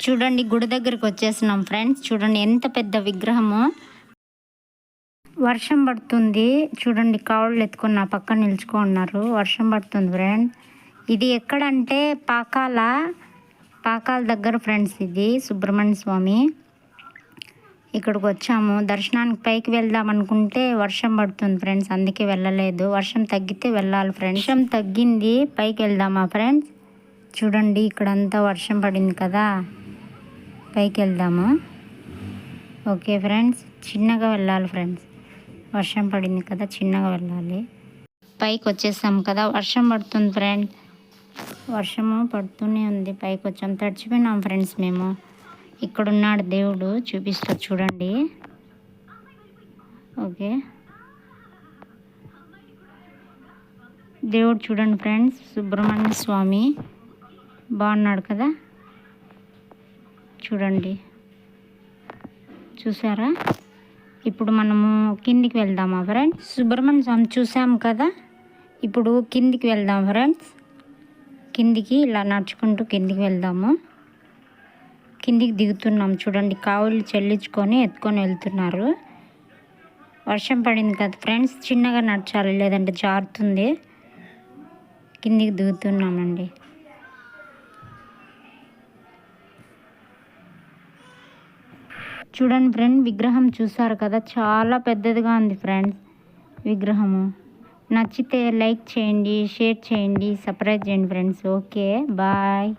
చూడండి గుడి దగ్గరికి వచ్చేసినాం ఫ్రెండ్స్. చూడండి ఎంత పెద్ద విగ్రహము. వర్షం పడుతుంది. చూడండి కావుళ్ళు ఎత్తుకొని నా పక్కన నిల్చుకున్నారు. వర్షం పడుతుంది ఫ్రెండ్స్. ఇది ఎక్కడంటే పాకాల దగ్గర ఫ్రెండ్స్. ఇది సుబ్రహ్మణ్య స్వామి. ఇక్కడికి వచ్చాము. దర్శనానికి పైకి వెళ్దాం అనుకుంటే వర్షం పడుతుంది ఫ్రెండ్స్, అందుకే వెళ్ళలేదు. వర్షం తగ్గితే వెళ్ళాలి ఫ్రెండ్స్. వర్షం తగ్గింది, పైకి వెళ్దామా ఫ్రెండ్స్? చూడండి ఇక్కడంతా వర్షం పడింది కదా, పైకి వెళ్దాము. ఓకే ఫ్రెండ్స్, చిన్నగా వెళ్ళాలి ఫ్రెండ్స్. వర్షం పడింది కదా, చిన్నగా వెళ్ళాలి. పైకి వచ్చేసాం కదా, వర్షం పడుతుంది ఫ్రెండ్స్. వర్షము పడుతూనే ఉంది. పైకి వచ్చాం, తడిచిపోయినాం ఫ్రెండ్స్ మేము. ఇక్కడున్నాడు దేవుడు, చూపిస్తా చూడండి. ఓకే, దేవుడు చూడండి ఫ్రెండ్స్, సుబ్రహ్మణ్య స్వామి బాగున్నాడు కదా, చూడండి. చూసారా? ఇప్పుడు మనము కిందికి వెళ్దామా ఫ్రెండ్స్? సుబ్రహ్మణ్య స్వామి చూసాం కదా, ఇప్పుడు కిందికి వెళ్దాం ఫ్రెండ్స్. కిందికి ఇలా నడుచుకుంటూ కిందికి వెళ్దాము. కిందికి దిగుతున్నాం. చూడండి కావులు చెల్లించుకొని ఎత్తుకొని వెళ్తున్నారు. వర్షం పడింది కదా ఫ్రెండ్స్, చిన్నగా నడచాలి లేదంటే జారుతుంది. కిందికి దిగుతున్నామండి. చూడండి ఫ్రెండ్, విగ్రహం చూసారు కదా, చాలా పెద్దదిగా ఉంది ఫ్రెండ్స్ విగ్రహము. నచ్చితే లైక్ చేయండి, షేర్ చేయండి, సబ్స్క్రైబ్ చేయండి ఫ్రెండ్స్. Okay bye.